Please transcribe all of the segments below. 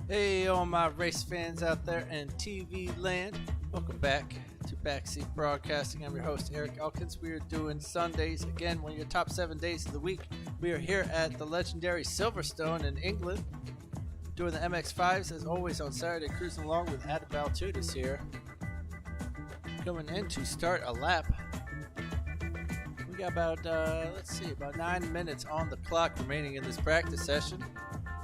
Hey, all my race fans out there in TV land. Welcome back to Backseat Broadcasting. I'm your host, Eric Elkins. We are doing Sundays, again, one of your top 7 days of the week. We are here at the legendary Silverstone in England, doing the MX-5s, as always, on Saturday, cruising along with Adam Baltudis here. Coming in to start a lap. We got about 9 minutes on the clock remaining in this practice session.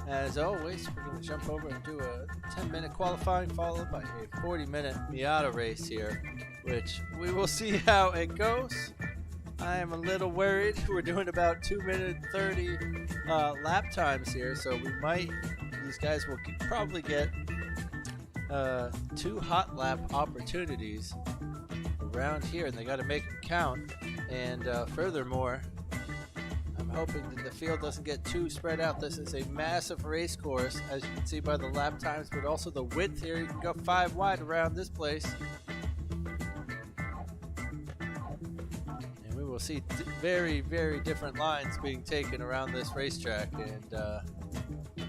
As always, we're going to jump over and do a 10-minute qualifying followed by a 40-minute Miata race here, which we will see how it goes. I am a little worried. We're doing about 2 minute 30 lap times here, so these guys will probably get 2 hot lap opportunities around here, and they got to make them count. And furthermore, I'm hoping that the field doesn't get too spread out. This is a massive race course, as you can see by the lap times, but also the width here. You can go 5 wide around this place. And we will see very, very different lines being taken around this racetrack. And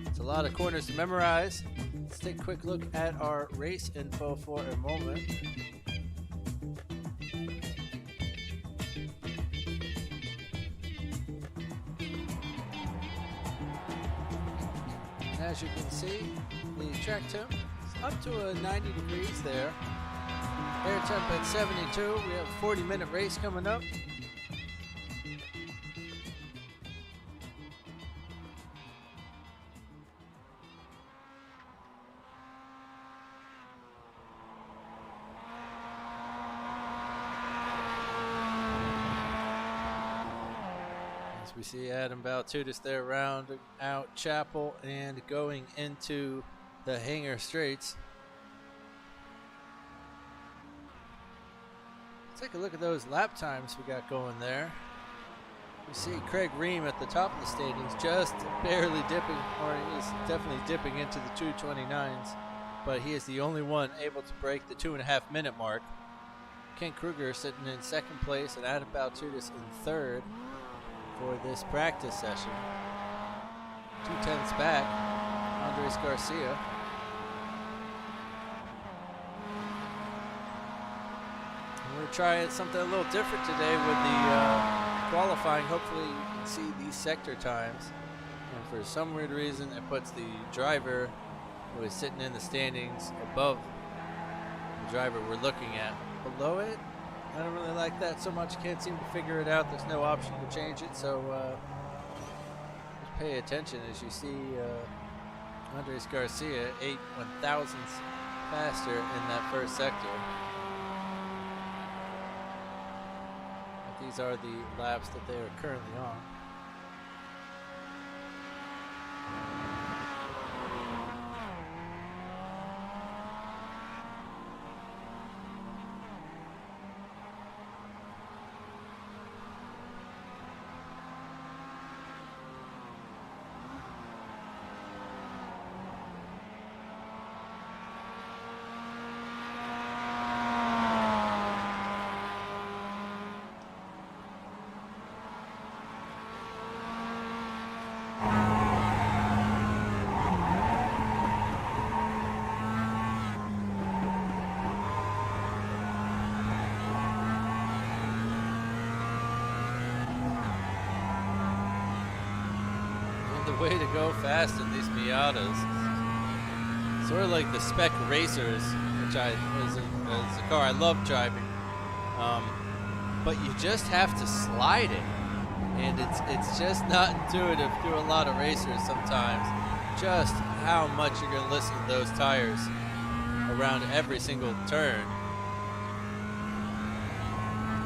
it's a lot of corners to memorize. Let's take a quick look at our race info for a moment. As you can see, the track temp is up to a 90 degrees there. Air temp at 72. We have a 40-minute race coming up. We see Adam Baltudis there rounding out Chapel and going into the Hanger Straits. Let's take a look at those lap times we got going there. We see Craig Ream at the top of the standings, just barely dipping, or he is definitely dipping into the 2:29s, but he is the only one able to break the 2.5 minute mark. Ken Kruger sitting in second place and Adam Baltudis in third for this practice session. 2/10 back, Andres Garcia. And we're trying something a little different today with the qualifying. Hopefully you can see these sector times. And for some weird reason, it puts the driver who is sitting in the standings above the driver we're looking at. Below it, I don't really like that so much. Can't seem to figure it out. There's no option to change it, so just pay attention as you see Andres Garcia 8/1000ths faster in that first sector. But these are the laps that they are currently on. The way to go fast in these Miatas, sort of like the Spec Racers, which is a car I love driving, but you just have to slide it, and it's just not intuitive through a lot of racers sometimes, just how much you're going to listen to those tires around every single turn.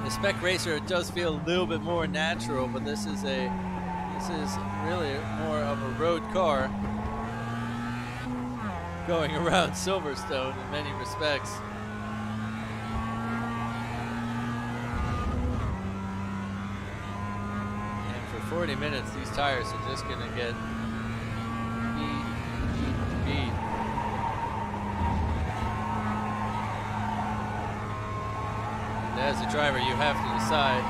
The Spec Racer, it does feel a little bit more natural, but this is really more of a road car going around Silverstone in many respects. And for 40 minutes, these tires are just going to get beat. And as a driver, you have to decide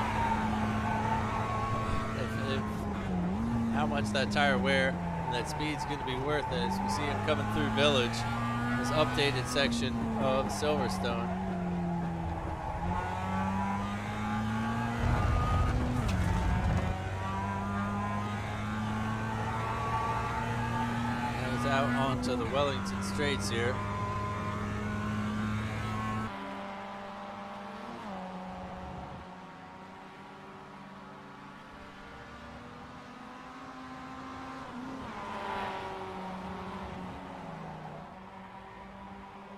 how much that tire wear And that speed's going to be worth it as we see him coming through Village, this updated section of Silverstone. And he's out onto the Wellington Straights here.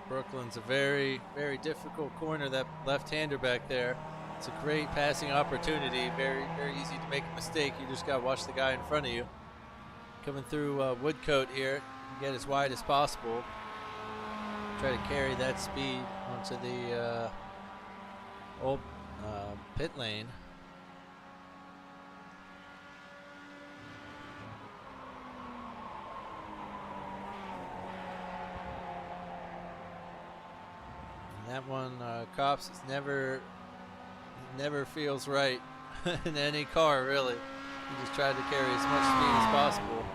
Brooklyn's a very, very difficult corner, that left-hander back there. It's a great passing opportunity. Very, very easy to make a mistake. You just got to watch the guy in front of you. Coming through Woodcote here, get as wide as possible. Try to carry that speed onto the old pit lane. That one, Cops, it's never feels right in any car, really. You just try to carry as much speed as possible.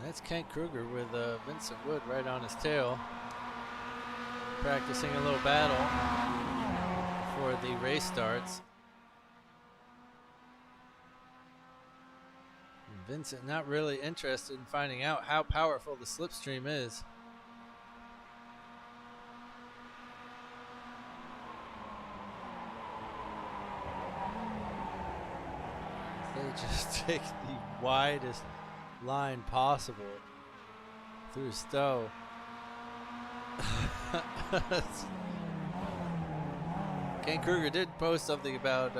That's Kent Kruger with Vincent Wood right on his tail. Practicing a little battle before the race starts. And Vincent not really interested in finding out how powerful the slipstream is. They just take the widest line possible through Stowe. Kent Kruger did post something about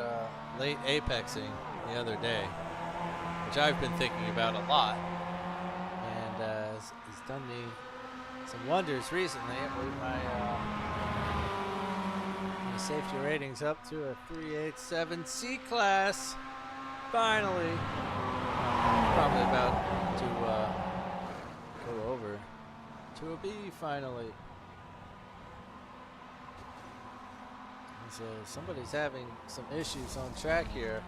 late apexing the other day, which I've been thinking about a lot, and he's done me some wonders recently. I believe my safety rating's up to a 387 C class. Finally. Probably about to go over to a B finally. So somebody's having some issues on track here.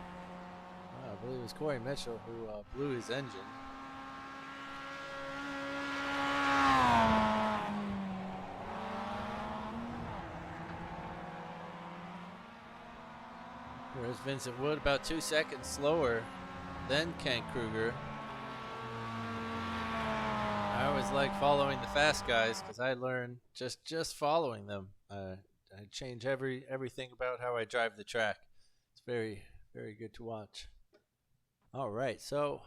I believe it was Corey Mitchell who blew his engine. Where's Vincent Wood about 2 seconds slower than Kent Kruger. I always like following the fast guys because I learn just following them. I change everything about how I drive the track. It's very, very good to watch. All right, so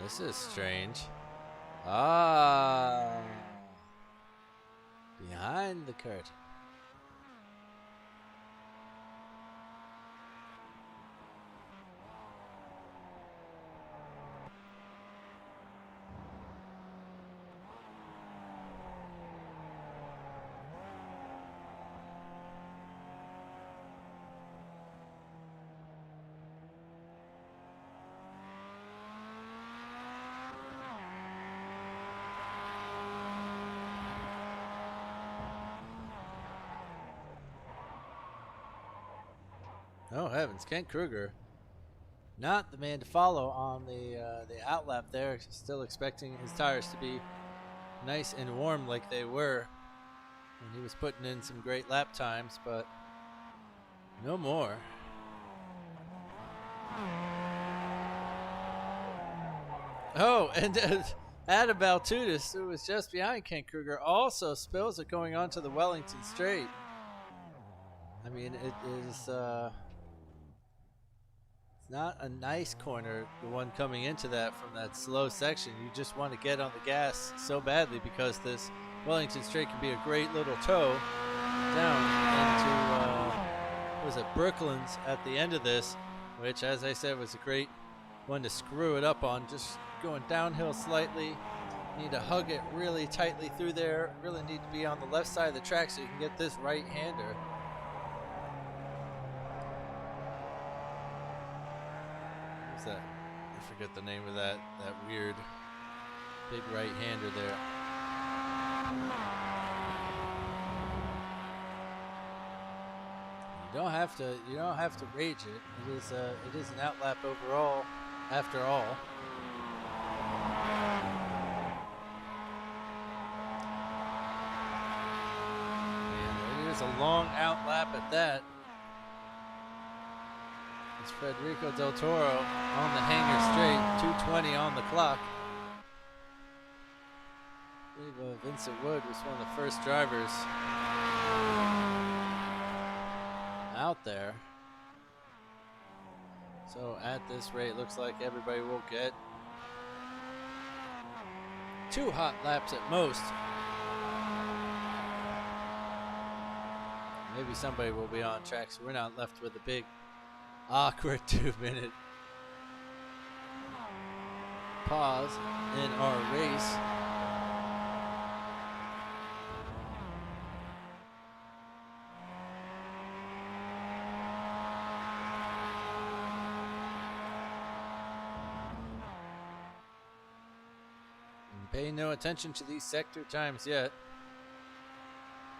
this is strange. Behind the curtain. Oh heavens, Kent Kruger, not the man to follow on the outlap there. Still expecting his tires to be nice and warm like they were. And he was putting in some great lap times, but no more. Oh, and Adam Baltudis, who was just behind Kent Kruger, also spills it going onto the Wellington Straight. I mean, it is it's not a nice corner, the one coming into that from that slow section. You just want to get on the gas so badly because this Wellington Straight can be a great little toe down into was it Brooklands at the end of this, which, as I said, was a great one to screw it up on. Just going downhill slightly. Need to hug it really tightly through there. Really need to be on the left side of the track so you can get this right-hander. What's that? I forget the name of that weird big right-hander there. You don't have to rage it. It is an outlap overall, after all. And it is a long outlap at that. It's Federico Del Toro on the hanger straight, 2:20 on the clock. I believe Vincent Wood was one of the first drivers out there. So at this rate, looks like everybody will get 2 hot laps at most. Maybe somebody will be on track, so we're not left with a big awkward 2-minute pause in our race. Pay no attention to these sector times yet.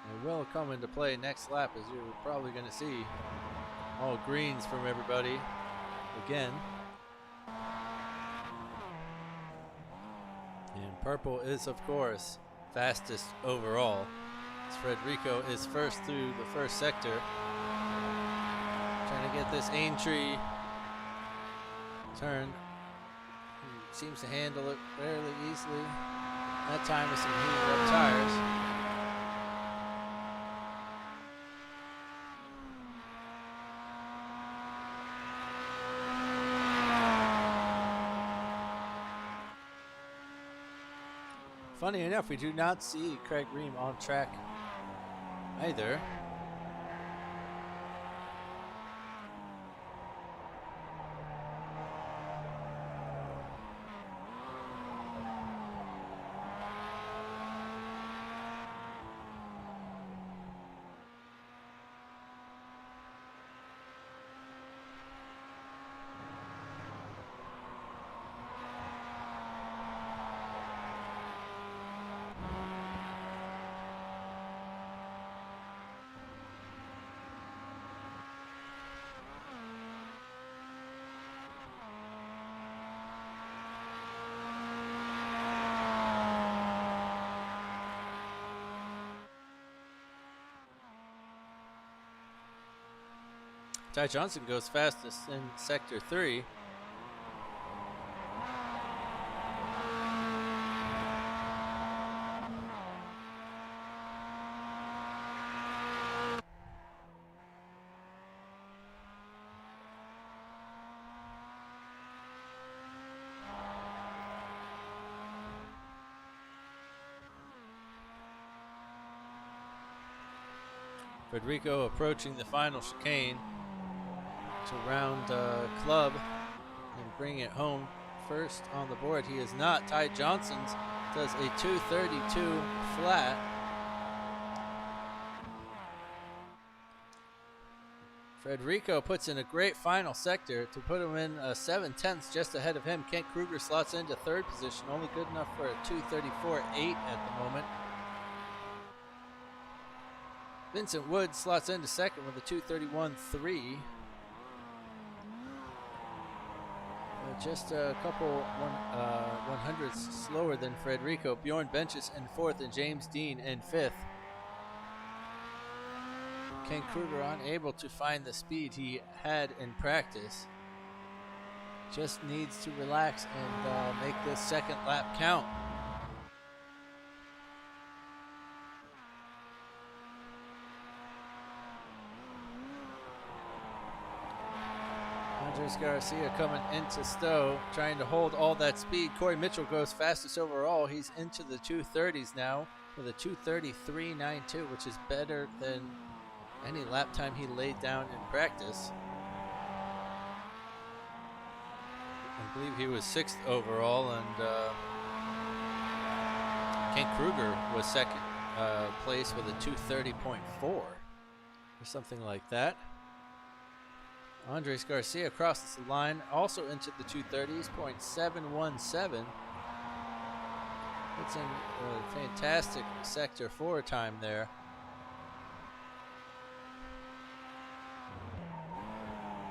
They will come into play next lap, as you're probably going to see. All greens from everybody again. And purple is, of course, fastest overall. As Federico is first through the first sector. Trying to get this Aintree turn. He seems to handle it fairly easily. That time with some heated up tires. Funny enough, we do not see Craig Ream on track either. Ty Johnson goes fastest in Sector 3. Federico approaching the final chicane to round club and bring it home first on the board. He is not. Ty Johnson's does a 2:32 flat. Federico puts in a great final sector to put him in 7/10 just ahead of him. Kent Kruger slots into third position, only good enough for a 2:34.8 at the moment. Vincent Wood slots into second with a 2:31.3. just a couple 100s slower than Federico. Bjorn Benches in 4th and James Dean in 5th. Ken Kruger unable to find the speed he had in practice. Just needs to relax and make this second lap count. Andres Garcia coming into Stowe, trying to hold all that speed. Corey Mitchell goes fastest overall. He's into the 230s now with a 233.92, which is better than any lap time he laid down in practice. I believe he was 6th overall, and Ken Kruger was 2nd place with a 230.4 or something like that. Andres Garcia crosses the line, also into the 230s, .717. It's in a fantastic Sector 4 time there.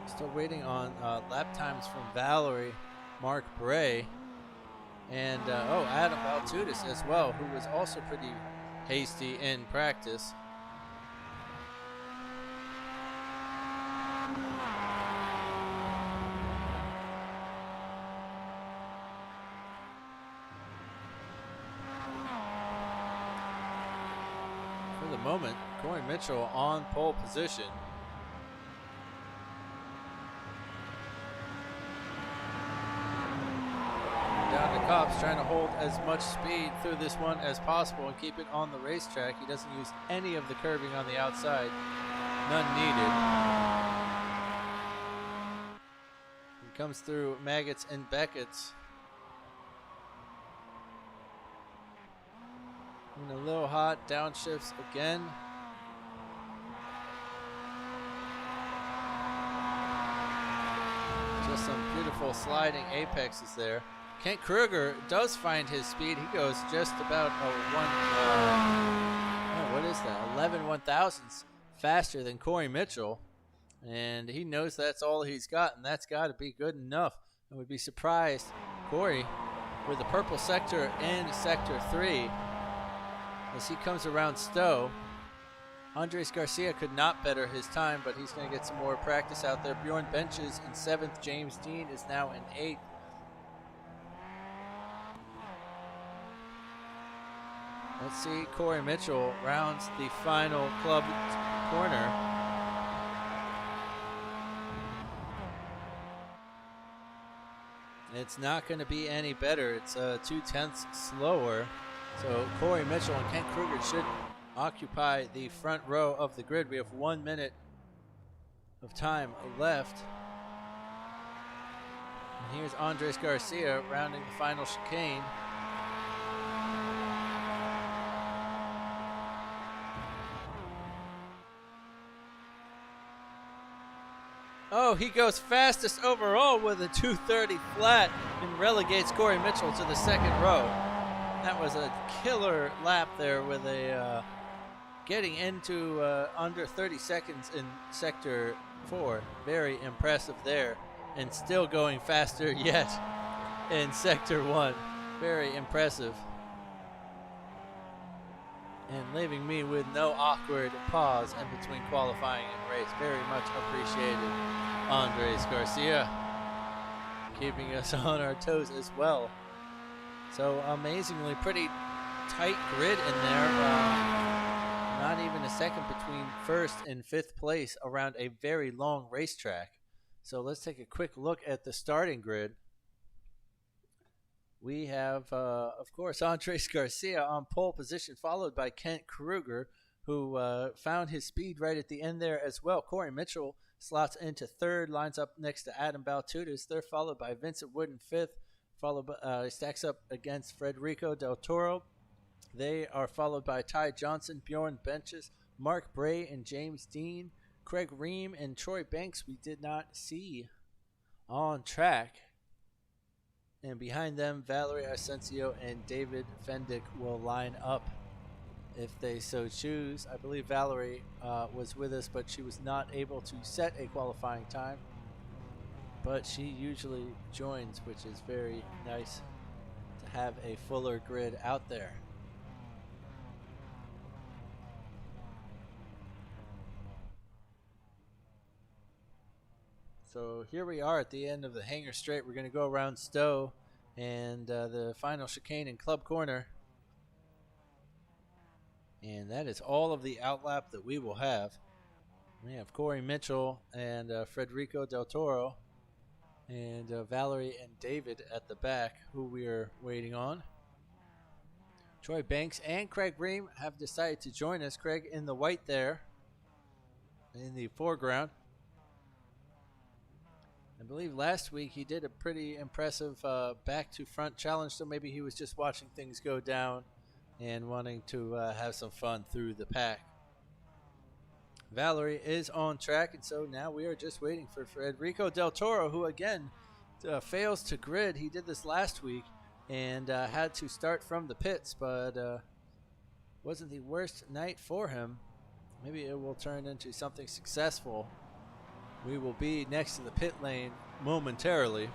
Still waiting on lap times from Valerie, Mark Bray, and Adam Baltudis as well, who was also pretty hasty in practice. For the moment, Corey Mitchell on pole position. Down to Copps, trying to hold as much speed through this one as possible and keep it on the racetrack. He doesn't use any of the curving on the outside. None needed. He comes through Maggots and Beckett's. And a little hot, downshifts again. Just some beautiful sliding apexes there. Kent Kruger does find his speed. He goes just about what is that? 11 1,000ths faster than Corey Mitchell. And he knows that's all he's got, and that's got to be good enough. I would be surprised. Corey with the purple sector in Sector 3 as he comes around Stowe. Andres Garcia could not better his time, but he's going to get some more practice out there. Bjorn Benches in 7th. James Dean is now in 8th. Let's see, Corey Mitchell rounds the final club corner. It's not going to be any better. It's 2/10 slower. So Corey Mitchell and Kent Kruger should occupy the front row of the grid. We have 1 minute of time left. And here's Andres Garcia rounding the final chicane. Oh, he goes fastest overall with a 230 flat and relegates Corey Mitchell to the second row. That was a killer lap there with a getting into under 30 seconds in Sector 4. Very impressive there. And still going faster yet in Sector 1. Very impressive. And leaving me with no awkward pause in between qualifying and race. Very much appreciated, Andres Garcia, keeping us on our toes as well. So amazingly pretty tight grid in there. Not even a second between 1st and 5th place around a very long racetrack. So let's take a quick look at the starting grid. We have, of course, Andres Garcia on pole position, followed by Kent Kruger, who found his speed right at the end there as well. Corey Mitchell slots into 3rd, lines up next to Adam Baltudis. They're followed by Vincent Wood in 5th, followed by, stacks up against Federico Del Toro. They are followed by Ty Johnson, Bjorn Benches, Mark Bray, and James Dean. Craig Ream and Troy Banks we did not see on track. And behind them, Valerie Asensio and David Fendick will line up if they so choose. I believe Valerie was with us, but she was not able to set a qualifying time. but she usually joins, which is very nice to have a fuller grid out there. So here we are at the end of the Hangar Straight. We're going to go around Stowe and the final chicane in Club Corner. And that is all of the outlap that we will have. We have Corey Mitchell and Federico Del Toro and Valerie and David at the back, who we are waiting on. Troy Banks and Craig Ream have decided to join us. Craig in the white there in the foreground. I believe last week he did a pretty impressive back to front challenge, so maybe he was just watching things go down and wanting to have some fun through the pack. Valerie is on track, and so now we are just waiting for Federico Del Toro, who again fails to grid. He did this last week and had to start from the pits, but wasn't the worst night for him. Maybe it will turn into something successful. We will be next to the pit lane momentarily.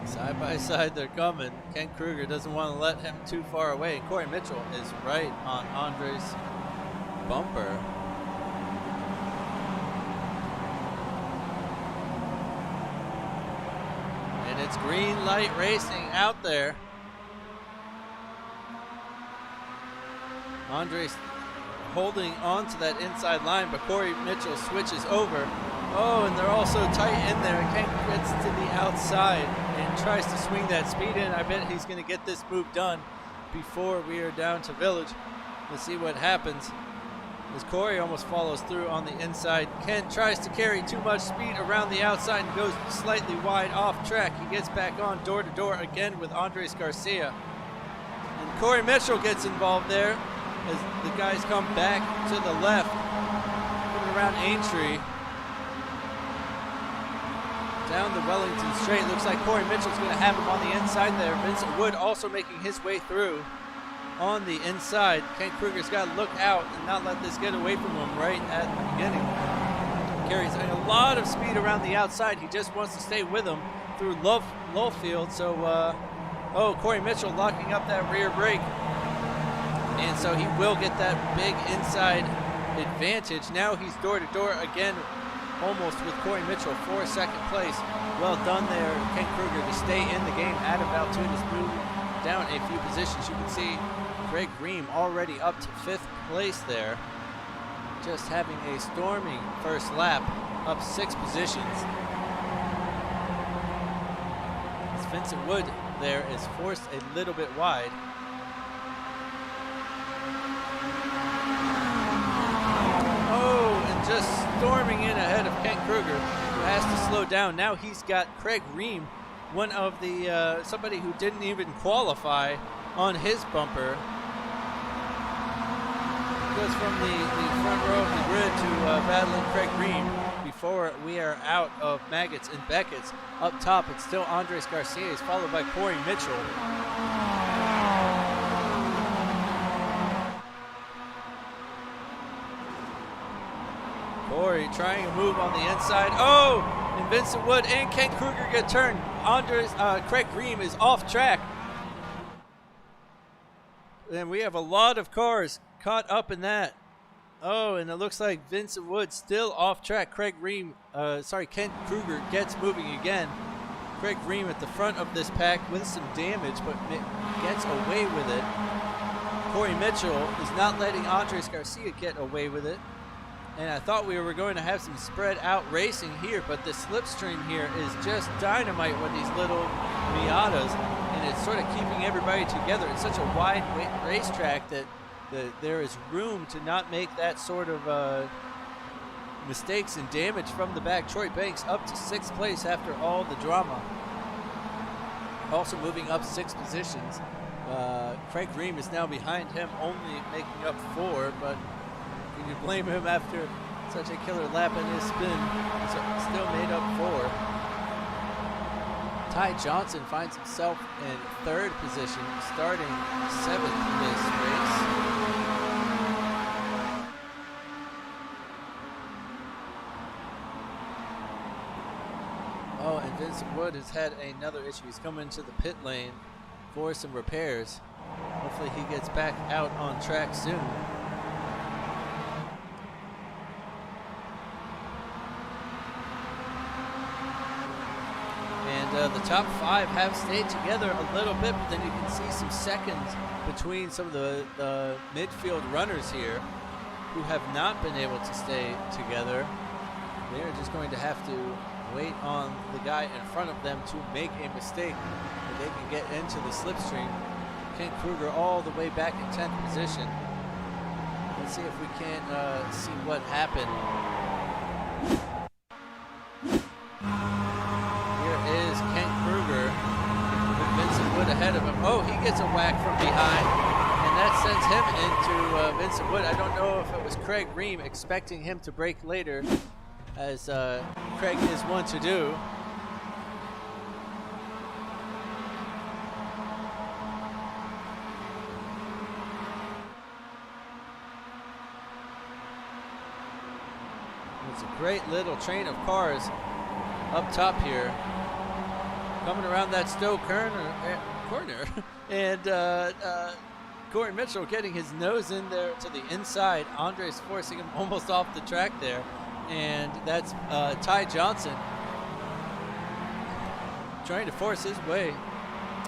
Side by side they're coming. Ken Kruger doesn't want to let him too far away. Corey Mitchell is right on Andre's bumper. And it's green light racing out there. Andre's holding on to that inside line, but Corey Mitchell switches over. Oh, and they're all so tight in there. Ken gets to the outside and tries to swing that speed in. I bet he's going to get this move done before we are down to Village. Let's see what happens as Corey almost follows through on the inside. Ken tries to carry too much speed around the outside and goes slightly wide off track. He gets back on door to door again with Andres Garcia. And Corey Mitchell gets involved there as the guys come back to the left, coming around Aintree. Down the Wellington straight. Looks like Corey Mitchell's going to have him on the inside there. Vincent Wood also making his way through on the inside. Ken Kruger's got to look out and not let this get away from him right at the beginning. Carries a lot of speed around the outside. He just wants to stay with him through Lowfield. So, Corey Mitchell locking up that rear brake. And so he will get that big inside advantage. Now he's door to door again, almost with Corey Mitchell for second place. Well done there, Ken Kruger, to stay in the game. Adam Valtuna's moved down a few positions. You can see Craig Ream already up to 5th place there. Just having a storming first lap, up 6 positions. As Vincent Wood there is forced a little bit wide. Just storming in ahead of Ken Kruger, who has to slow down. Now he's got Craig Ream, one of the somebody who didn't even qualify, on his bumper. Goes from the front row of the grid to battling Craig Ream before we are out of Maggots and Beckett's. Up top, it's still Andres Garcia, followed by Corey Mitchell. Corey trying to move on the inside. Oh, and Vincent Wood and Ken Kruger get turned. Craig Ream is off track. And we have a lot of cars caught up in that. Oh, and it looks like Vincent Wood still off track. Ken Kruger gets moving again. Craig Ream at the front of this pack with some damage, but gets away with it. Corey Mitchell is not letting Andres Garcia get away with it. And I thought we were going to have some spread out racing here, but the slipstream here is just dynamite with these little Miatas, and it's sort of keeping everybody together. It's such a wide racetrack that there is room to not make that sort of mistakes and damage from the back. Troy Banks up to 6th place after all the drama. Also moving up 6 positions Craig Ream is now behind him, only making up 4, but can you blame him after such a killer lap in his spin? So still made up 4. Ty Johnson finds himself in 3rd position, starting 7th this race. Oh, and Vincent Wood has had another issue. He's coming into the pit lane for some repairs. Hopefully he gets back out on track soon. And the top 5 have stayed together a little bit, but then you can see some seconds between some of the midfield runners here who have not been able to stay together. They're just going to have to wait on the guy in front of them to make a mistake so they can get into the slipstream. Kent Kruger all the way back in 10th position. Let's see if we can see what happened. Here is Kent Kruger with Vincent Wood ahead of him. Oh, he gets a whack from behind, and that sends him into Vincent Wood. I don't know if it was Craig Ream expecting him to brake later, as Craig is one to do. It's a great little train of cars up top here, coming around that Stowe corner, and Corey Mitchell getting his nose in there to the inside. Andres forcing him almost off the track there. And that's Ty Johnson trying to force his way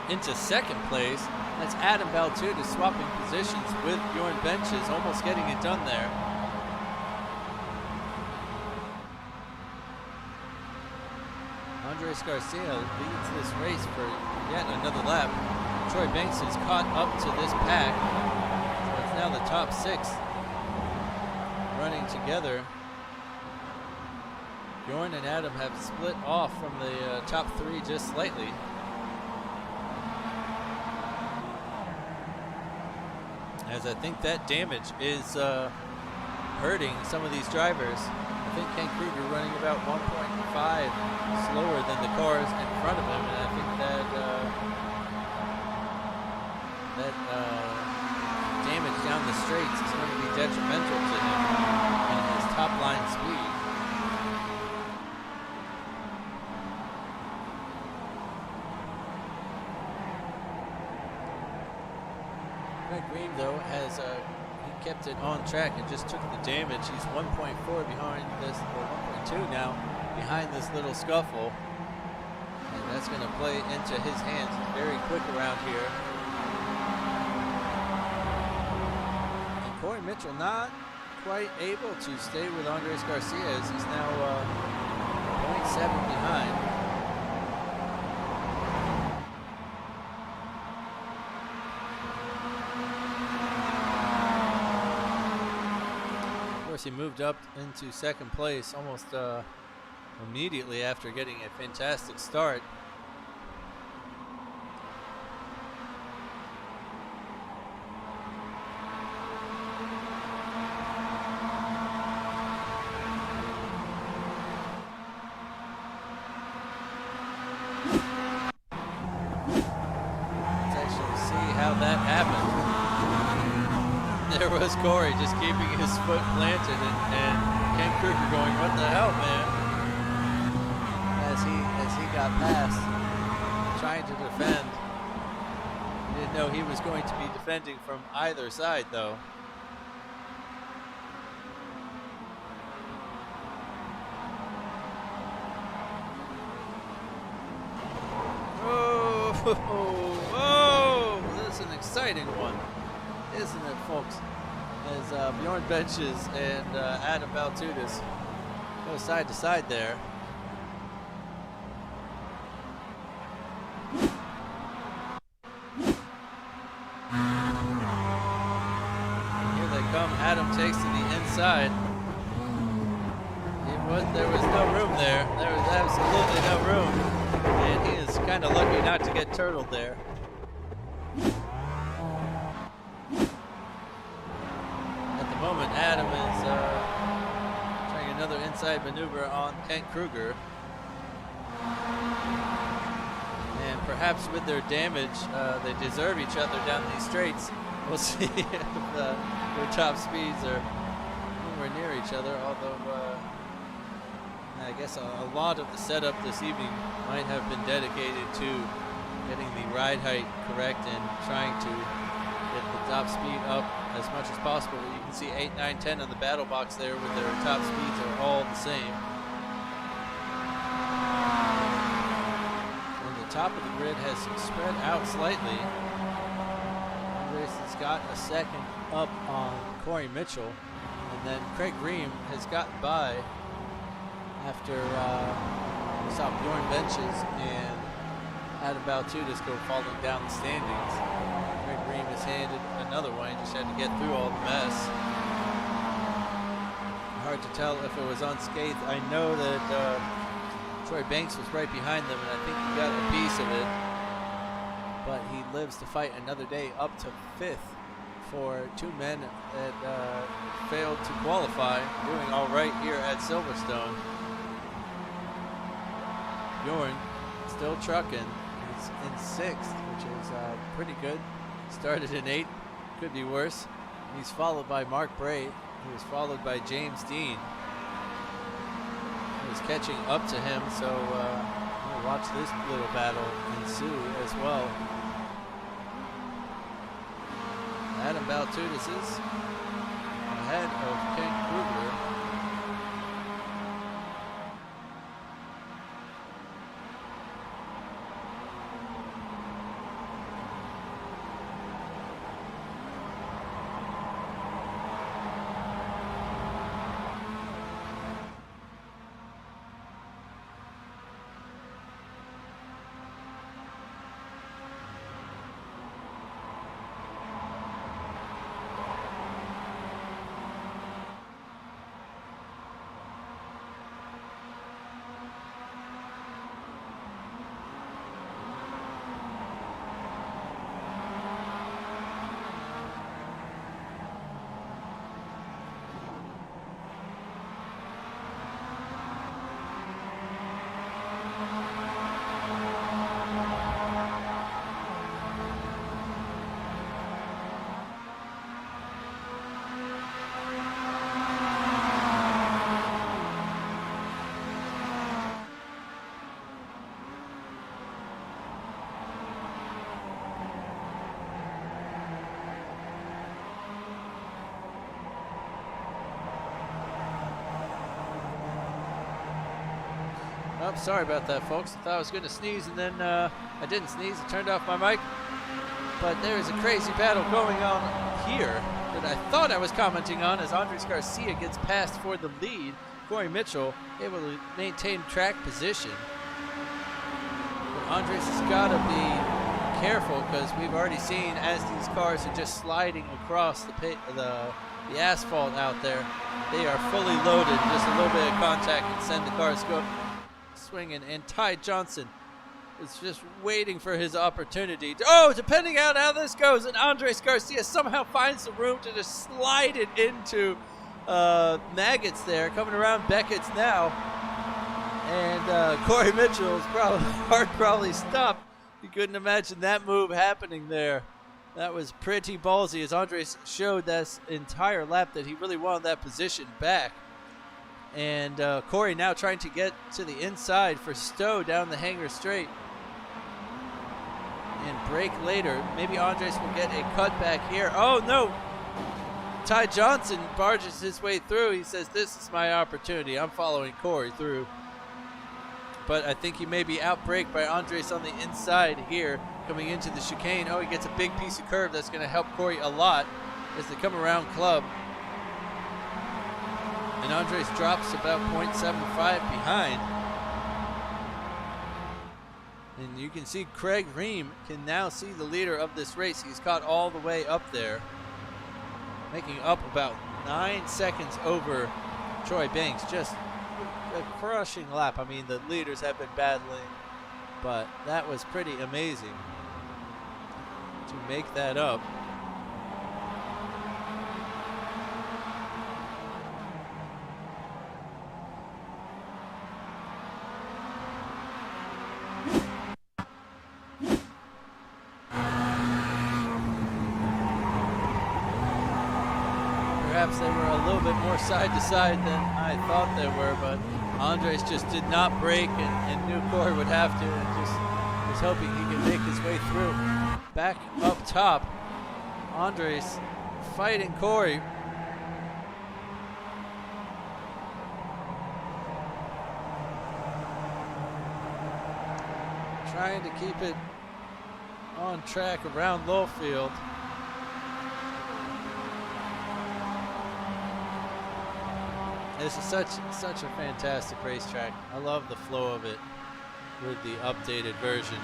into 2nd place. That's Adam Baltuda swapping positions with Bjorn Benches, almost getting it done there. Andres Garcia leads this race for yet another lap. Troy Banks is caught up to this pack. So it's now the top 6 running together. Bjorn and Adam have split off from the top 3 just slightly. As I think that damage is hurting some of these drivers. I think Ken Kruger running about 1.5 slower than the cars in front of him, and I think that damage down the straights is going to be detrimental to him and his top line speed. Craig Green, though, has he kept it on track and just took the damage. He's 1.4 behind this, or 1.2 now, behind this little scuffle. And that's going to play into his hands. He's very quick around here. And Corey Mitchell not quite able to stay with Andres Garcia, as he's now 0.7 behind. He moved up into 2nd place almost immediately after getting a fantastic start. Let's actually see how that happened. There was Corey just keeping his foot planted, and Ken Kruger going, "What the hell, man?" As he got past, trying to defend. He didn't know he was going to be defending from either side, though. Oh, this is an exciting one, isn't it, folks? As Bjorn Benches and Adam Baltudas go side to side there. Here they come. Adam takes to the inside. There was no room there. There was absolutely no room. And he is kind of lucky not to get turtled there. moment, Adam is trying another inside maneuver on Kent Kruger. And perhaps with their damage, they deserve each other down these straights. We'll see if their top speeds are nowhere near each other, although I guess a lot of the setup this evening might have been dedicated to getting the ride height correct and trying to get the top speed up as much as possible. You can see 8, 9, 10 on the battle box there with their top speeds are all the same. And the top of the grid has spread out slightly. Andres has got a second up on Corey Mitchell, and then Craig Ream has gotten by after we saw Bjorn Benches and Adam Baltudas go falling down the standings. Craig Ream has handed another one. He just had to get through all the mess. Hard to tell if it was unscathed. I know that Troy Banks was right behind them, and I think he got a piece of it. But he lives to fight another day, up to 5th for 2 men that failed to qualify, doing all right here at Silverstone. Bjorn still trucking. He's in 6th, which is pretty good. Started in 8th, could be worse. He's followed by Mark Bray, who is followed by James Dean, who's catching up to him. So we'll watch this little battle ensue as well. Adam Baltudas is ahead of Kent Kruger. Oh, sorry about that, folks. I thought I was going to sneeze, and then I didn't sneeze. I turned off my mic. But there is a crazy battle going on here that I thought I was commenting on as Andres Garcia gets passed for the lead. Corey Mitchell able to maintain track position. But Andres has got to be careful because we've already seen as these cars are just sliding across the asphalt out there, they are fully loaded. Just a little bit of contact and send the cars go swinging, and Ty Johnson is just waiting for his opportunity. Depending on how this goes, and Andres Garcia somehow finds the room to just slide it into Maggots there, coming around Beckett's now. And Corey Mitchell is probably stopped. You couldn't imagine that move happening there. That was pretty ballsy, as Andres showed this entire lap that he really wanted that position back. And Corey now trying to get to the inside for Stowe down the hanger straight. And break later. Maybe Andres will get a cutback here. Oh, no. Ty Johnson barges his way through. He says, this is my opportunity. I'm following Corey through. But I think he may be outbraked by Andres on the inside here coming into the chicane. Oh, he gets a big piece of curve that's going to help Corey a lot as they come around Club. And Andres drops about 0.75 behind. And you can see Craig Ream can now see the leader of this race. He's caught all the way up there, making up about 9 seconds over Troy Banks. Just a crushing lap. I mean, the leaders have been battling, but that was pretty amazing to make that up. Perhaps they were a little bit more side to side than I thought they were, but Andres just did not break and knew Corey would have to, and just was hoping he could make his way through. Back up top, Andres fighting Corey. Trying to keep it on track around Lowfield. This is such a fantastic racetrack. I love the flow of it with the updated version.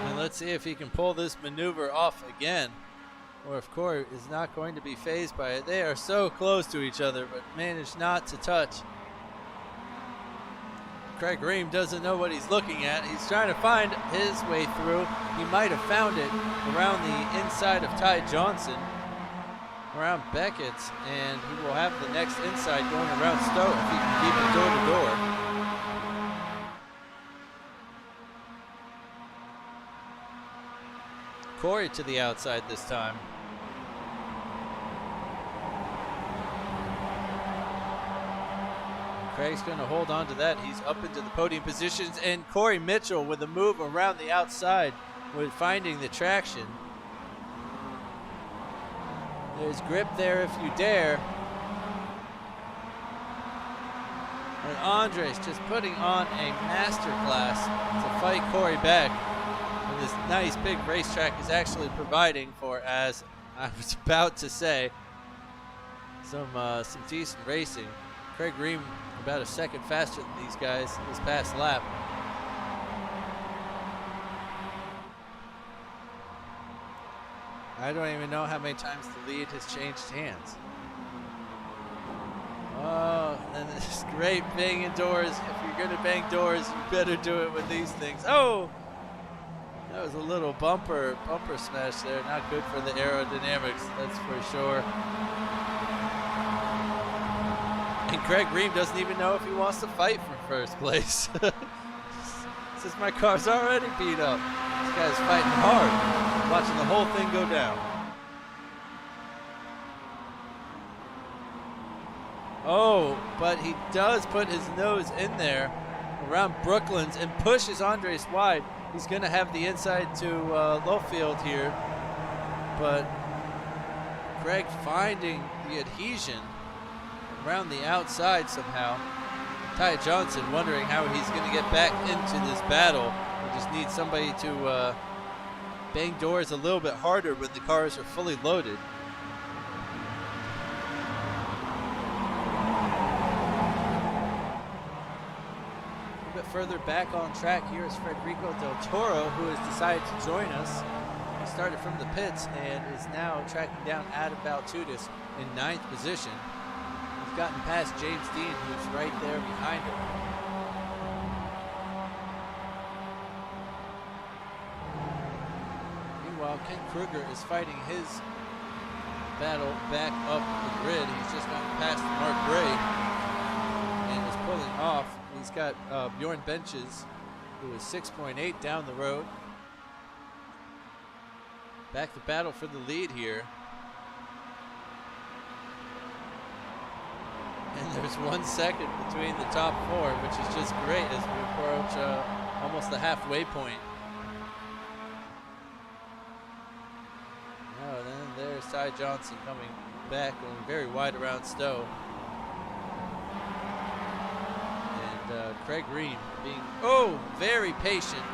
And let's see if he can pull this maneuver off again, or if Corey is not going to be fazed by it. They are so close to each other, but managed not to touch. Craig Ream doesn't know what he's looking at. He's trying to find his way through. He might have found it around the inside of Ty Johnson, around Beckett's, and he will have the next inside going around Stowe if he can keep it door to door. Corey to the outside this time. Craig's going to hold on to that. He's up into the podium positions, and Corey Mitchell with a move around the outside with finding the traction. There's grip there if you dare. And Andres just putting on a masterclass to fight Corey back. And this nice big racetrack is actually providing for, as I was about to say, some decent racing. Craig Ream about a second faster than these guys this past lap. I don't even know how many times the lead has changed hands. Oh, and this great banging doors. If you're gonna bang doors, you better do it with these things. Oh, that was a little bumper smash there. Not good for the aerodynamics, that's for sure. And Craig Ream doesn't even know if he wants to fight for first place. Since my car's already beat up. This guy's fighting hard, watching the whole thing go down. Oh, but he does put his nose in there around Brooklands and pushes Andres wide. He's going to have the inside to Lowfield here. But Craig finding the adhesion around the outside somehow. Ty Johnson wondering how he's going to get back into this battle. We just need somebody to bang doors a little bit harder when the cars are fully loaded. A bit further back on track here is Federico Del Toro, who has decided to join us. He started from the pits and is now tracking down Adam Baltutis in 9th position. Gotten past James Dean, who's right there behind him. Meanwhile, Ken Kruger is fighting his battle back up the grid. He's just gotten past Mark Gray and is pulling off. He's got Bjorn Benches, who is 6.8 down the road. Back to battle for the lead here. And there's 1 second between the top four, which is just great as we approach almost the halfway point. Oh, then there's Ty Johnson coming back, going very wide around Stowe. And Craig Ream being, very patient.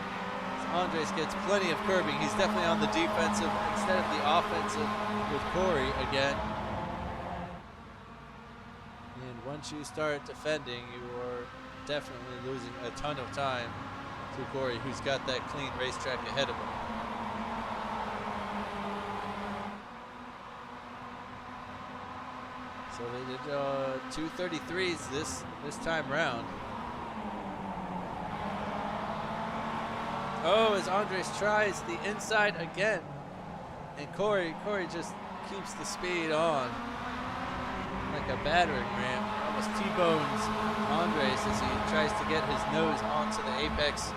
Andres gets plenty of curbing. He's definitely on the defensive instead of the offensive with Corey again. Once you start defending, you are definitely losing a ton of time to Corey, who's got that clean racetrack ahead of him. So they did 2:33s this time round. Oh, as Andres tries the inside again, and Corey just keeps the speed on. like a battering ram. Almost T-bones Andres as he tries to get his nose onto the apex.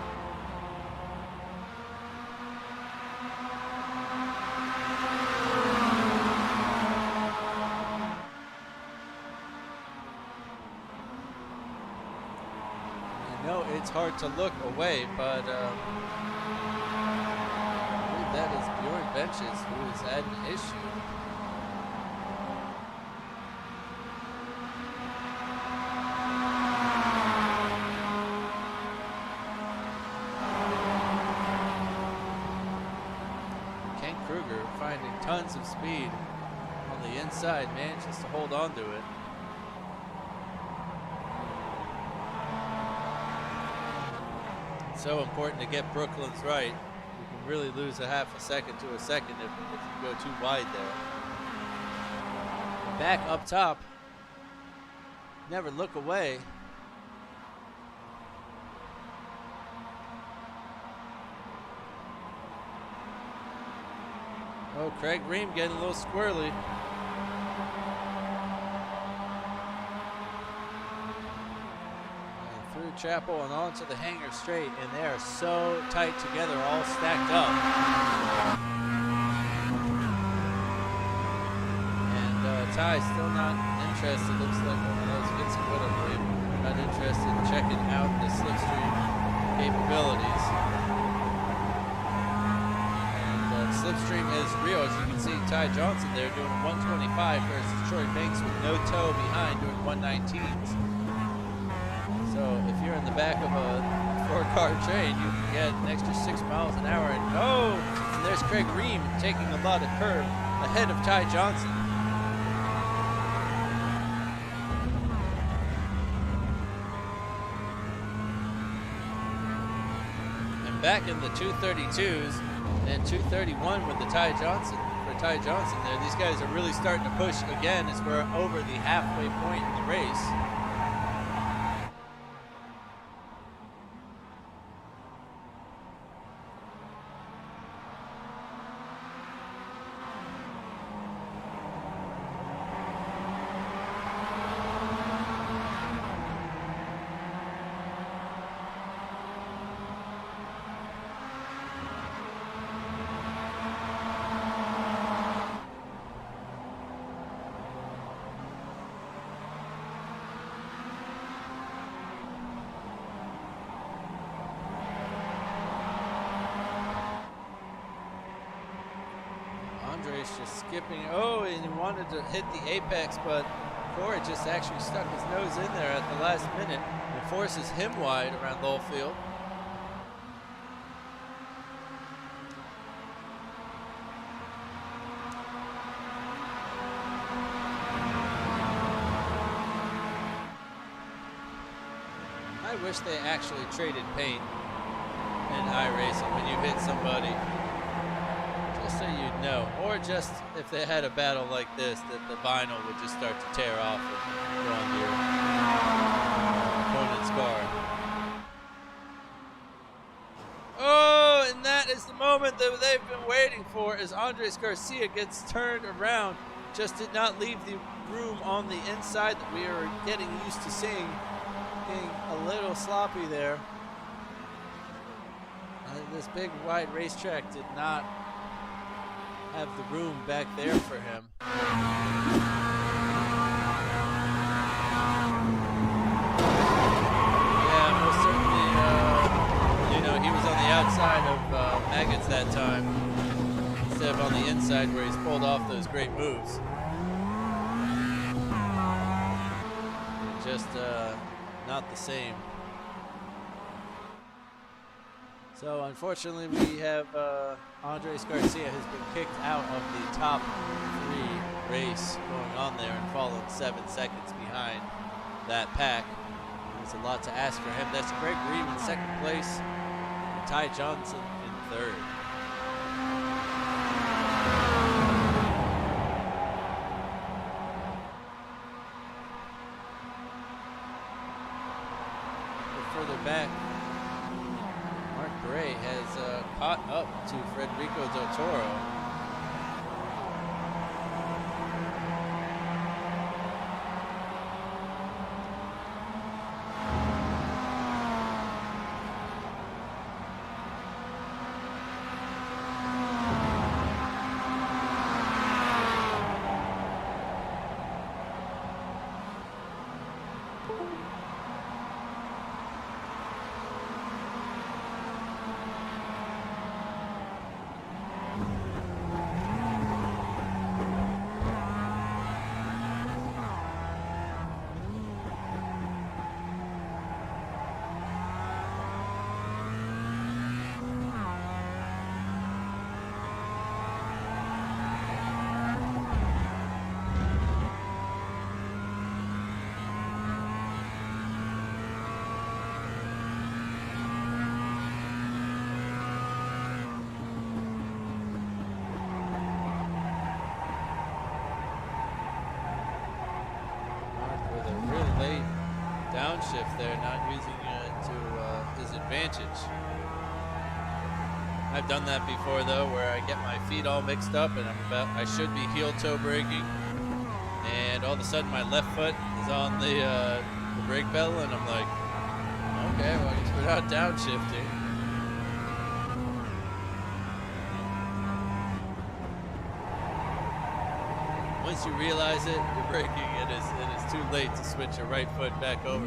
I know it's hard to look away, but I believe that is Bjorn Benches who is at an issue. Finding tons of speed on the inside, manages to hold on to it. It's so important to get Brooklyn's right. You can really lose a half a second to a second if you go too wide there. Back up top. Never look away. Oh, Craig Ream getting a little squirrely. And through Chapel and onto the hangar straight, and they are so tight together, all stacked up. And Ty still not interested. Looks like one of those Vincent Wood, I believe, not interested in checking out the slipstream capabilities. Slipstream is real, as you can see. Ty Johnson there doing 125 versus Troy Banks with no toe behind doing 119s. So if you're in the back of a 4-car train, you can get an extra 6 miles an hour. And there's Craig Ream taking a lot of curve ahead of Ty Johnson. And back in the 232s. And 231 with the Ty Johnson there. These guys are really starting to push again as we're over the halfway point in the race. Just skipping. Oh, and he wanted to hit the apex, but Corey just actually stuck his nose in there at the last minute and forces him wide around Lowfield. I wish they actually traded paint in iRacing when you hit somebody. Just so you'd know, or just if they had a battle like this, that the vinyl would just start to tear off and go onto your opponent's car. Oh, and that is the moment that they've been waiting for as Andres Garcia gets turned around. Just did not leave the room on the inside that we are getting used to seeing. Being a little sloppy there. This big wide racetrack did not have the room back there for him. Yeah, most certainly, he was on the outside of Maggots that time instead of on the inside where he's pulled off those great moves. Just not the same. So unfortunately we have Andres Garcia has been kicked out of the top 3 race going on there and fallen 7 seconds behind that pack. There's a lot to ask for him. That's Craig Ream in 2nd place and Ty Johnson in 3rd. Further back, Mark Gray has caught up to Federico Del Toro. With a real late downshift there, not using it to his advantage. I've done that before though, where I get my feet all mixed up and I should be heel toe braking, and all of a sudden my left foot is on the brake pedal, and I'm like, okay, well I guess we're not downshifting. Once you realize it, you're braking. It is too late to switch your right foot back over,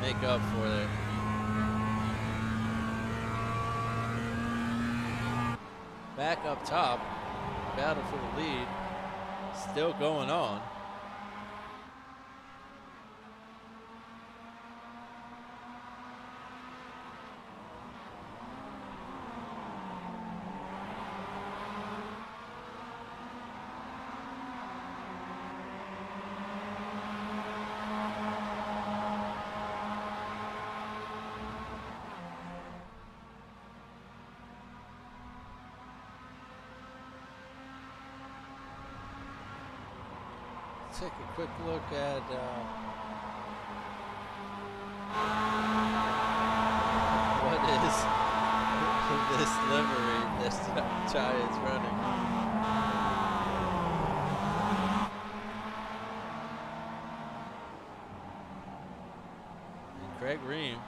make up for it. Back up top, battle for the lead, still going on. Take a quick look at what is this livery this Chai is running. And Craig Ream,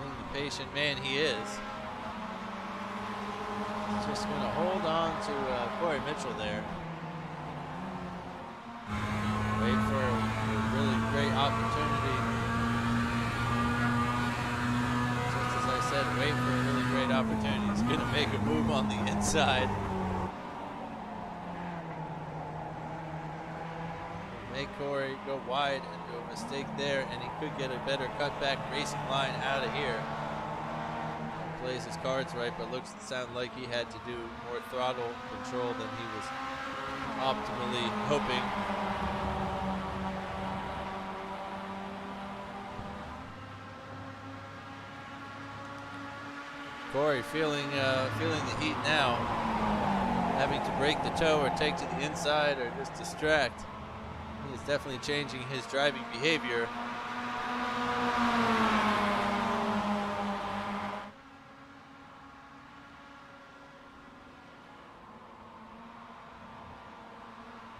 being the patient man he is just going to hold on to Corey Mitchell there. Wait for a really great opportunity. Just as I said, wait for a really great opportunity. He's going to make a move on the inside. Make Corey go wide and do a mistake there, and he could get a better cutback racing line out of here. Plays his cards right, but looks and sound like he had to do more throttle control than he was optimally hoping. Corey feeling the heat now, having to break the toe or take to the inside or just distract. He is definitely changing his driving behavior.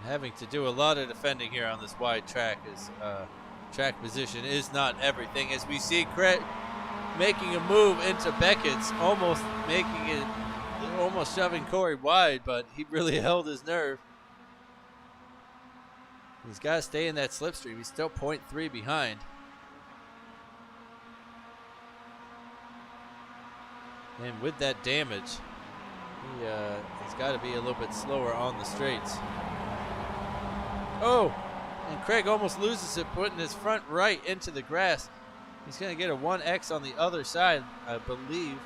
Having to do a lot of defending here on this wide track, as track position is not everything. As we see Craig making a move into Beckett's, almost shoving Corey wide, but he really held his nerve. He's got to stay in that slipstream. He's still 0.3 behind. And with that damage, he's got to be a little bit slower on the straights. Oh, and Craig almost loses it, putting his front right into the grass. He's going to get a 1X on the other side, I believe.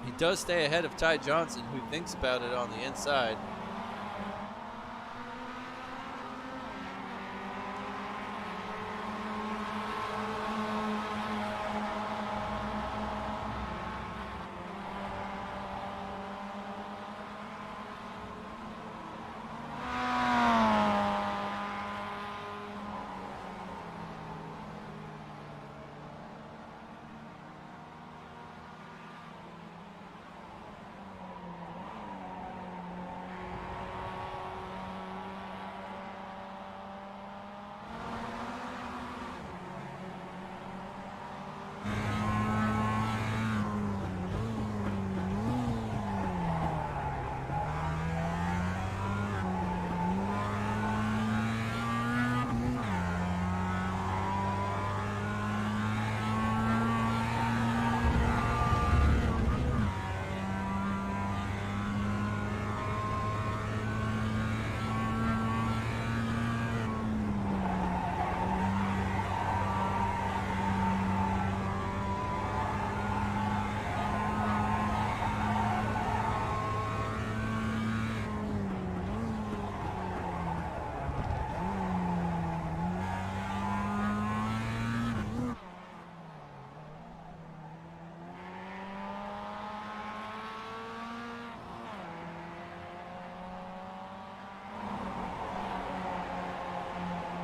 He does stay ahead of Ty Johnson, who thinks about it on the inside.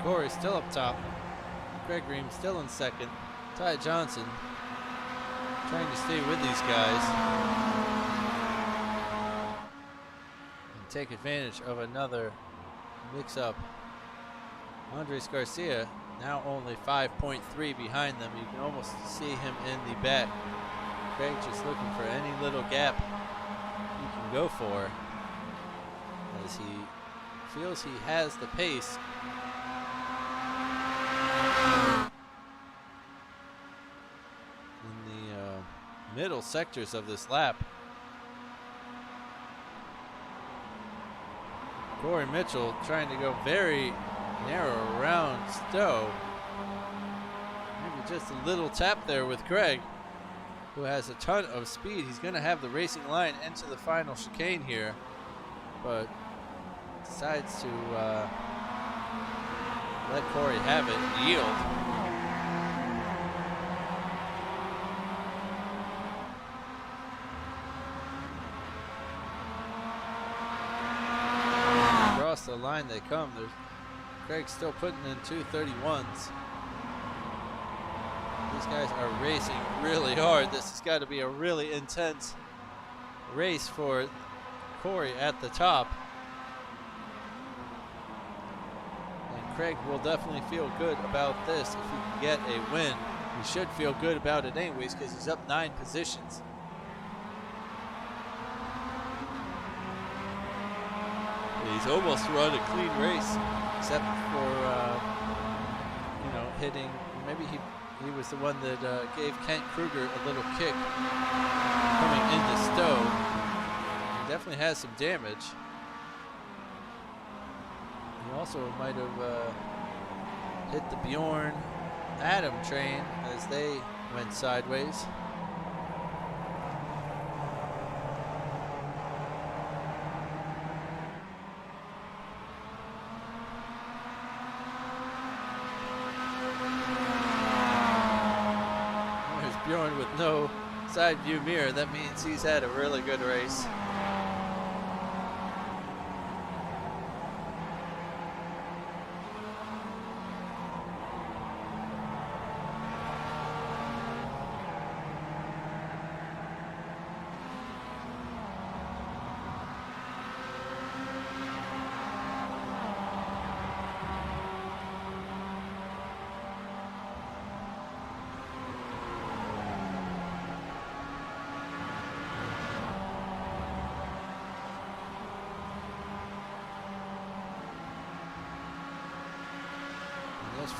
Corey still up top. Craig Ream still in second. Ty Johnson trying to stay with these guys and take advantage of another mix-up. Andres Garcia now only 5.3 behind them. You can almost see him in the back. Craig just looking for any little gap he can go for, as he feels he has the pace. In the middle sectors of this lap. Corey Mitchell trying to go very narrow around Stowe. Maybe just a little tap there with Craig, who has a ton of speed. He's going to have the racing line into the final chicane here, but decides to let Corey have it, yield. Across the line they come. Craig's still putting in 2:31s. These guys are racing really hard. This has got to be a really intense race for Corey at the top. And Craig will definitely feel good about this if he can get a win. He should feel good about it anyways because he's up 9 positions. He's almost run a clean race, except for hitting. Maybe he was the one that gave Kent Kruger a little kick coming into Stowe. He definitely has some damage. He also might have hit the Bjorn Adam train as they went sideways. Bjorn with no side view mirror. That means he's had a really good race.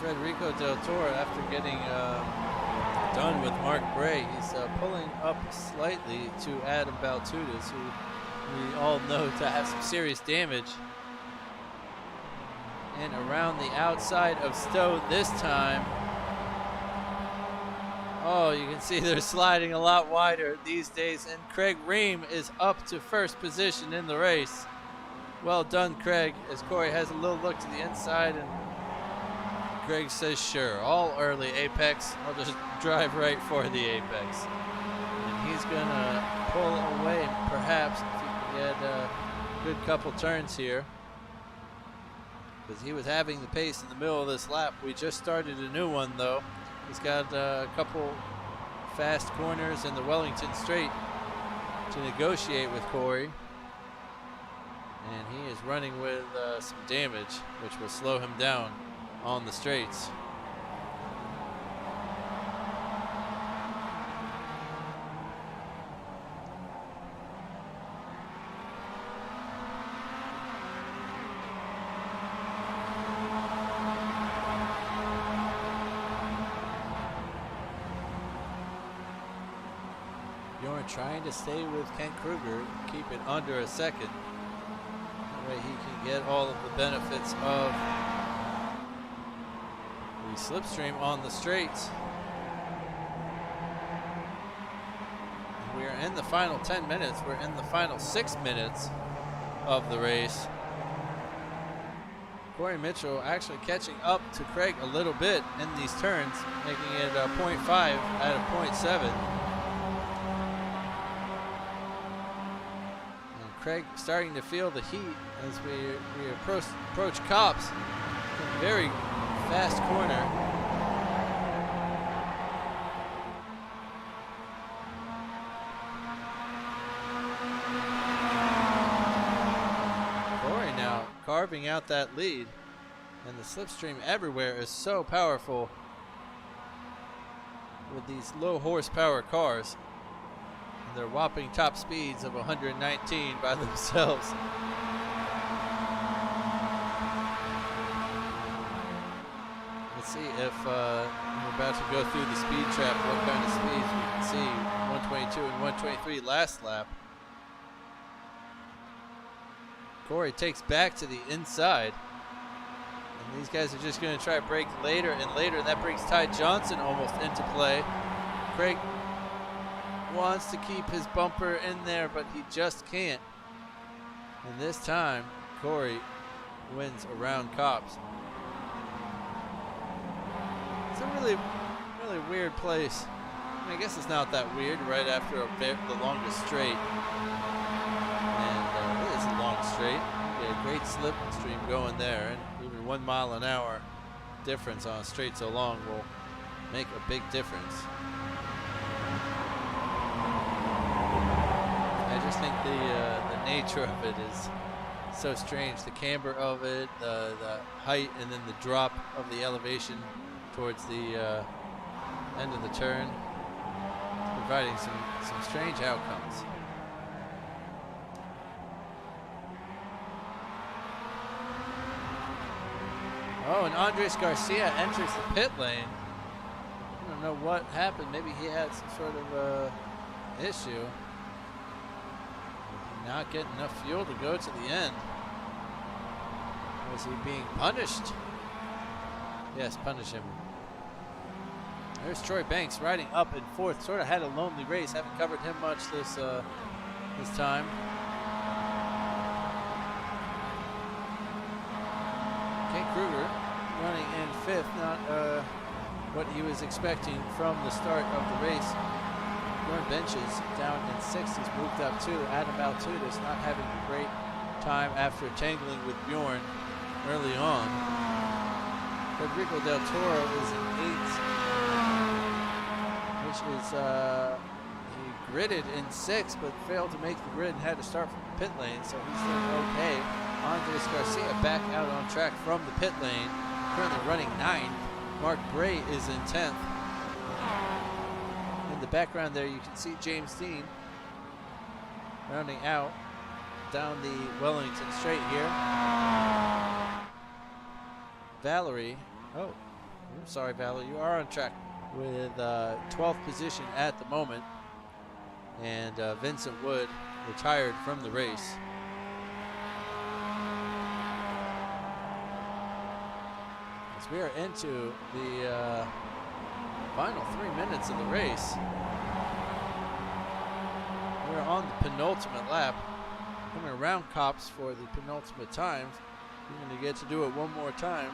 Federico Del Toro, after getting done with Mark Bray, he's pulling up slightly to Adam Baltudas, who we all know to have some serious damage. And around the outside of Stowe this time. Oh, you can see they're sliding a lot wider these days, and Craig Ream is up to first position in the race. Well done, Craig, as Corey has a little look to the inside, and Greg says, sure, all early apex. I'll just drive right for the apex. And he's going to pull away, perhaps, if he can get a good couple turns here. Because he was having the pace in the middle of this lap. We just started a new one, though. He's got a couple fast corners in the Wellington Straight to negotiate with Corey. And he is running with some damage, which will slow him down on the straights. Bjorn trying to stay with Kent Kruger, keep it under a second. That way he can get all of the benefits of slipstream on the straights. We are in the final 10 minutes. We're in the final 6 minutes of the race. Corey Mitchell actually catching up to Craig a little bit in these turns, making it 0.5 out of 0.7. And Craig starting to feel the heat as we approach Copse. Very fast corner. Corey now carving out that lead, and the slipstream everywhere is so powerful with these low horsepower cars. And their whopping top speeds of 119 by themselves. Let's see if we're about to go through the speed trap, what kind of speeds we can see. 122 and 123 last lap. Corey takes back to the inside. And these guys are just going to try to break later and later. That brings Ty Johnson almost into play. Craig wants to keep his bumper in there, but he just can't. And this time, Corey wins around Copse. It's a really weird place. I mean, I guess it's not that weird right after the longest straight. And it is a long straight. A great slipstream going there, and even 1 mile an hour difference on a straight so long will make a big difference. I just think the nature of it is so strange. The camber of it, the height, and then the drop of the elevation towards the end of the turn, providing some strange outcomes. Oh, and Andres Garcia enters the pit lane. I don't know what happened. Maybe he had some sort of issue. Not getting enough fuel to go to the end. Was he being punished? Yes, punish him. There's Troy Banks riding up in fourth. Sort of had a lonely race. Haven't covered him much this time. Kent Kruger running in fifth. Not what he was expecting from the start of the race. Bjorn Benches down in sixth. He's moved up too. Adam Baltudas not having a great time after tangling with Bjorn early on. Rodrigo Del Toro is in eighth, which is he gridded in sixth, but failed to make the grid and had to start from the pit lane, so he's doing okay. Andres Garcia back out on track from the pit lane, currently running ninth. Mark Bray is in 10th. In the background there, you can see James Dean rounding out down the Wellington straight here. Valerie, I'm sorry, Valerie, you are on track with 12th position at the moment. And Vincent Wood retired from the race. As we are into the final 3 minutes of the race. We're on the penultimate lap. Coming around Copse for the penultimate time. You're going to get to do it one more time.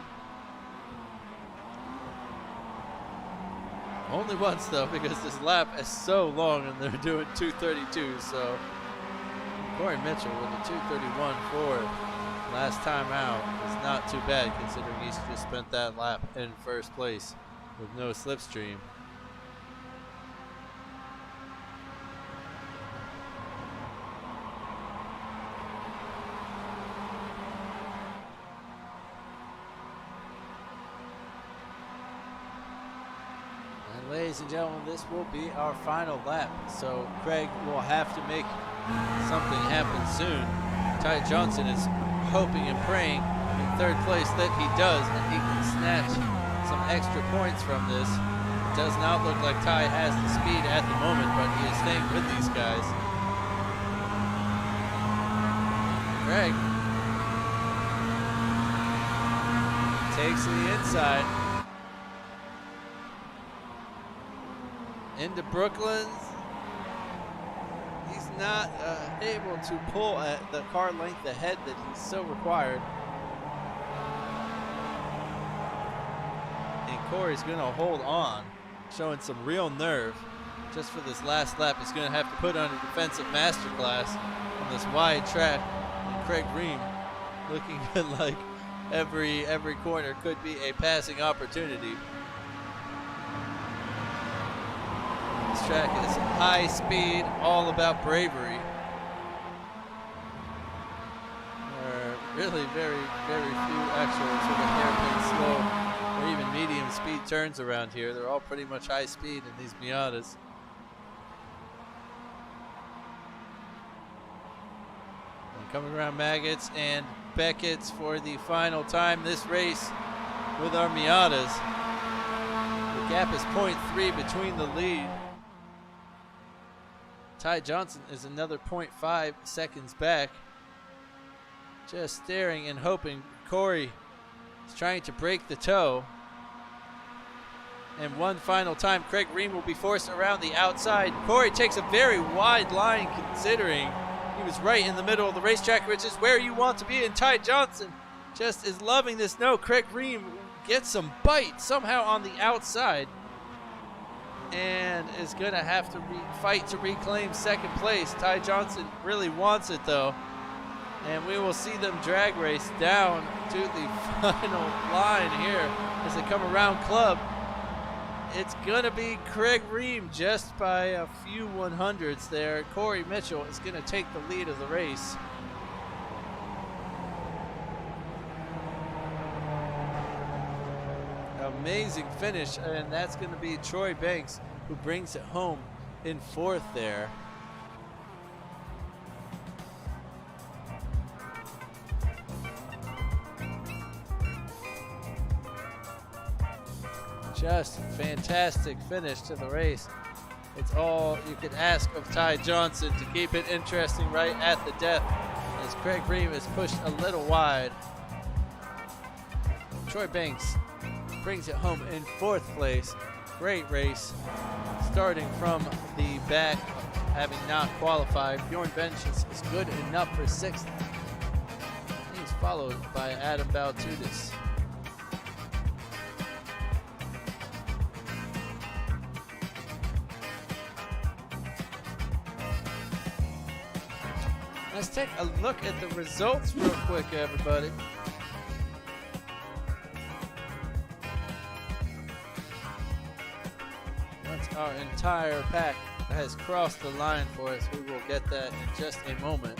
Only once though, because this lap is so long and they're doing 2:32. So Corey Mitchell with a 2:31.4 last time out is not too bad, considering he's just spent that lap in first place with no slipstream. Ladies and gentlemen, this will be our final lap, so Craig will have to make something happen soon. Ty Johnson is hoping and praying in third place that he does, and he can snatch some extra points from this. It does not look like Ty has the speed at the moment, but he is staying with these guys. Craig takes to the inside. Into Brooklands. He's not able to pull at the car length ahead that he's so required. And Corey's going to hold on, showing some real nerve just for this last lap. He's going to have to put on a defensive masterclass on this wide track. And Craig Ream looking like Every corner could be a passing opportunity. This track is high speed, all about bravery. There are really very few actual sort of hairpin slow or even medium speed turns around here. They're all pretty much high speed in these Miatas. And coming around Maggots and Beckett's for the final time this race with our Miatas. The gap is 0.3 between the lead. Ty Johnson is another 0.5 seconds back. Just staring and hoping. Corey is trying to break the toe. And one final time, Craig Ream will be forced around the outside. Corey takes a very wide line considering he was right in the middle of the racetrack, which is where you want to be. And Ty Johnson just is loving this. No, Craig Ream gets some bite somehow on the outside and is going to have to fight to reclaim second place. Ty Johnson really wants it though. And we will see them drag race down to the final line here as they come around Club. It's going to be Craig Ream just by a few 100s there. Corey Mitchell is going to take the lead of the race. Amazing finish, and that's going to be Troy Banks who brings it home in fourth there. Just fantastic finish to the race. It's all you could ask of Ty Johnson to keep it interesting right at the death as Craig Ream is pushed a little wide. Troy Banks brings it home in fourth place. Great race starting from the back, having not qualified. Bjorn Benches is good enough for sixth. He's followed by Adam Baltudis. Let's take a look at the results real quick, everybody. Once our entire pack has crossed the line for us, we will get that in just a moment.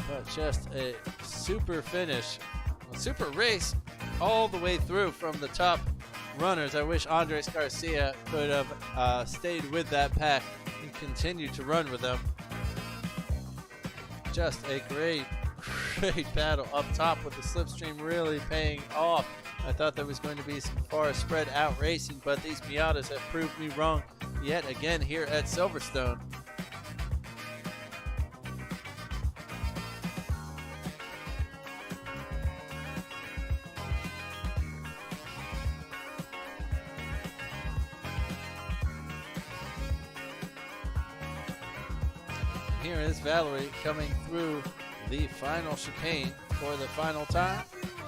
But just a super finish, a super race all the way through from the top runners. I wish Andres Garcia could have stayed with that pack and continued to run with them. Just a great battle up top with the slipstream really paying off. I thought there was going to be some far spread out racing, but these Miatas have proved me wrong yet again here at Silverstone. Here is Valerie coming through the final chicane for the final time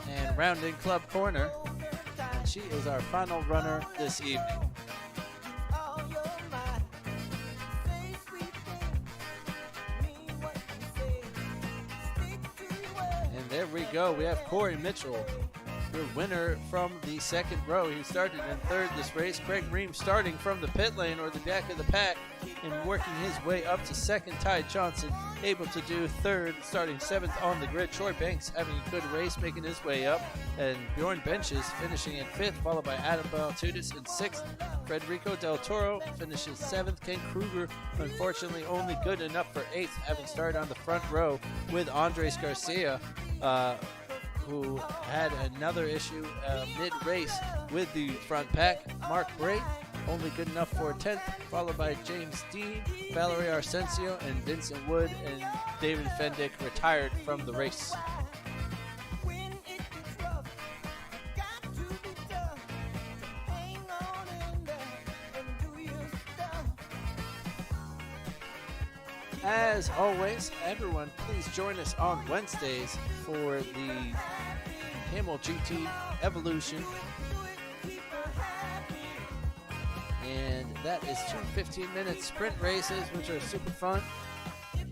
and rounding Club Corner. And she is our final runner this evening. And there we go. We have Corey Mitchell, the winner from the second row. He started in third this race. Craig Ream starting from the pit lane or the back of the pack and working his way up to second. Ty Johnson able to do third, starting seventh on the grid. Troy Banks having a good race, making his way up. And Bjorn Benches finishing in fifth, followed by Adam Baltudis in sixth. Federico Del Toro finishes seventh. Ken Kruger, unfortunately, only good enough for eighth, having started on the front row with Andres Garcia, who had another issue mid-race with the front pack. Mark Bray, only good enough for 10th, followed by James Dean, Valerie Arsencio, and Vincent Wood, and David Fendick retired from the race. As always, everyone, please join us on Wednesdays for the Camel GT Evolution. And that is 2 15-minute sprint races, which are super fun.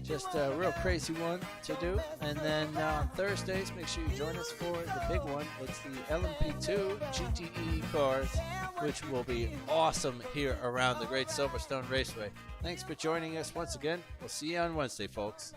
Just a real crazy one to do. And then on Thursdays, make sure you join us for the big one. It's the LMP2 GTE cars, which will be awesome here around the Great Silverstone Raceway. Thanks for joining us once again. We'll see you on Wednesday, folks.